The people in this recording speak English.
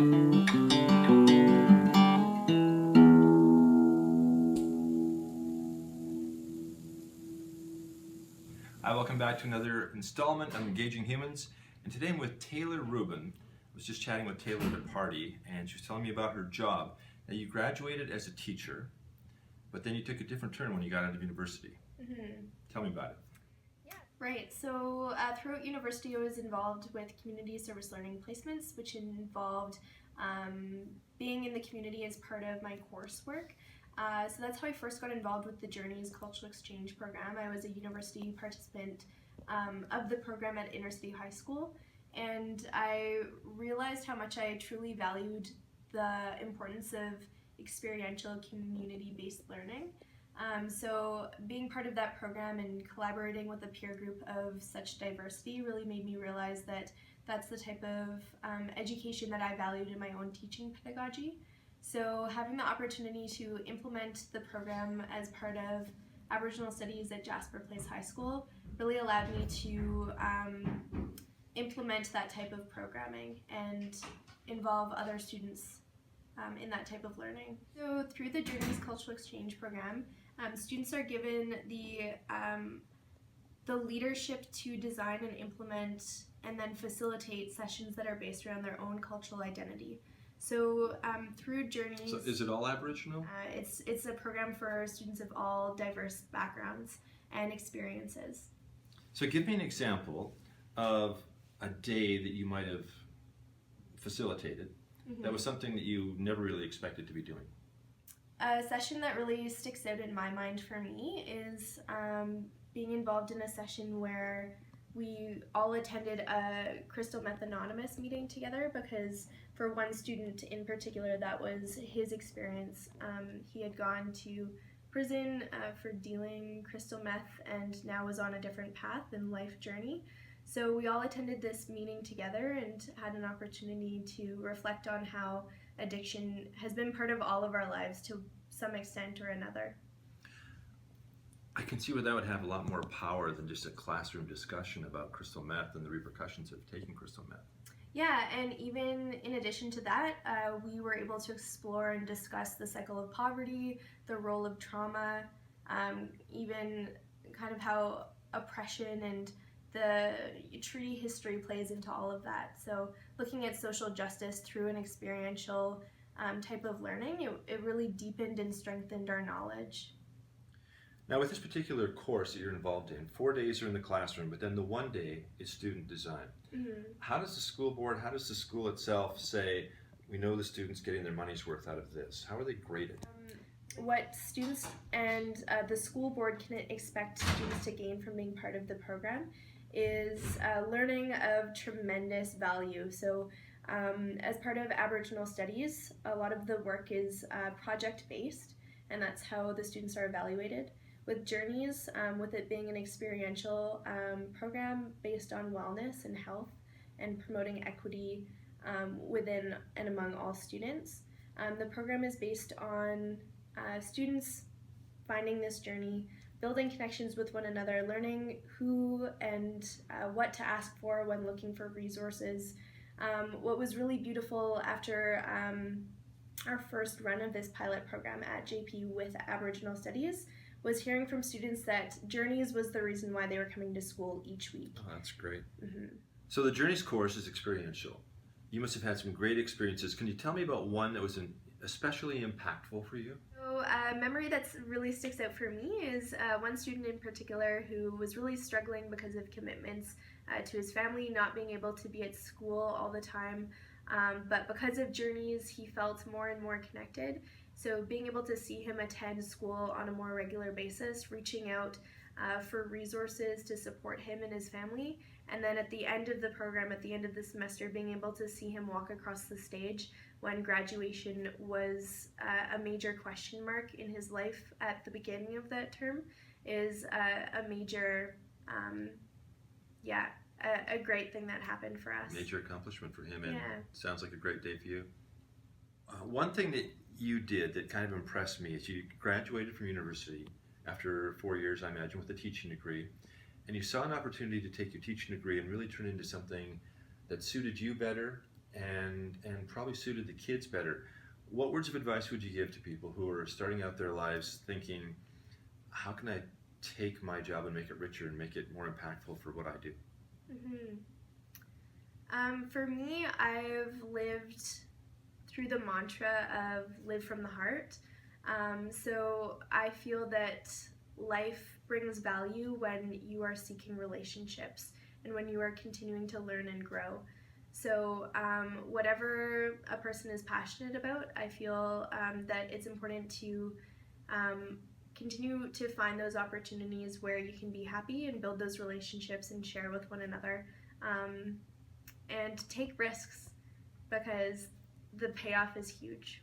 Hi, welcome back to another installment of Engaging Humans. And today I'm with Taylor Rubin. I was just chatting with Taylor at a party, and she was telling me about her job. Now, you graduated as a teacher, but then you took a different turn when you got out of university. Tell me about it. Yeah, right. So throughout university, I was involved with community service learning placements, which involved being in the community as part of my coursework. So that's how I first got involved with the Journeys Cultural Exchange program. I was a university participant of the program at Inner City High School, and I realized how much I truly valued the importance of experiential community-based learning. So being part of that program and collaborating with a peer group of such diversity really made me realize that that's the type of education that I valued in my own teaching pedagogy. So having the opportunity to implement the program as part of Aboriginal Studies at Jasper Place High School really allowed me to implement that type of programming and involve other students in that type of learning. So through the Journeys Cultural Exchange program, students are given the leadership to design and implement and then facilitate sessions that are based around their own cultural identity. So through Journeys... So is it all Aboriginal? It's a program for students of all diverse backgrounds and experiences. So give me an example of a day that you might have facilitated that was something that you never really expected to be doing. A session that really sticks out in my mind for me is being involved in a session where we all attended a Crystal Meth Anonymous meeting together, because for one student in particular, that was his experience. He had gone to prison for dealing crystal meth and now was on a different path in life journey. So we all attended this meeting together and had an opportunity to reflect on how addiction has been part of all of our lives to some extent or another. I can see where that would have a lot more power than just a classroom discussion about crystal meth and the repercussions of taking crystal meth. Yeah, and even in addition to that, we were able to explore and discuss the cycle of poverty, the role of trauma, even kind of how oppression and the treaty history plays into all of that. So looking at social justice through an experiential type of learning, it really deepened and strengthened our knowledge. Now with this particular course that you're involved in, 4 days are in the classroom, but then the one day is student design. How does the school board, how does the school itself say, we know the students getting their money's worth out of this? How are they graded? What students and the school board can expect students to gain from being part of the program is learning of tremendous value. So as part of Aboriginal Studies, a lot of the work is project-based, and that's how the students are evaluated. With Journeys, with it being an experiential program based on wellness and health and promoting equity within and among all students, the program is based on students finding this journey, building connections with one another, learning who and what to ask for when looking for resources. What was really beautiful after our first run of this pilot program at JP with Aboriginal Studies was hearing from students that Journeys was the reason why they were coming to school each week. Oh, that's great. So the Journeys course is experiential. You must have had some great experiences. Can you tell me about one that was especially impactful for you? So a memory that really sticks out for me is one student in particular who was really struggling because of commitments to his family, not being able to be at school all the time. But because of Journeys, he felt more and more connected. So being able to see him attend school on a more regular basis, reaching out for resources to support him and his family, and then at the end of the program, at the end of the semester, being able to see him walk across the stage when graduation was a major question mark in his life at the beginning of that term is a major, a great thing that happened for us. Major accomplishment for him, and sounds like a great day for you. One thing that you did that kind of impressed me is you graduated from university after 4 years, I imagine, with a teaching degree, and you saw an opportunity to take your teaching degree and really turn it into something that suited you better and probably suited the kids better. What words of advice would you give to people who are starting out their lives thinking, how can I take my job and make it richer and make it more impactful for what I do? For me, I've lived through the mantra of live from the heart. So I feel that life brings value when you are seeking relationships and when you are continuing to learn and grow. So whatever a person is passionate about, I feel that it's important to continue to find those opportunities where you can be happy and build those relationships and share with one another, and take risks because the payoff is huge.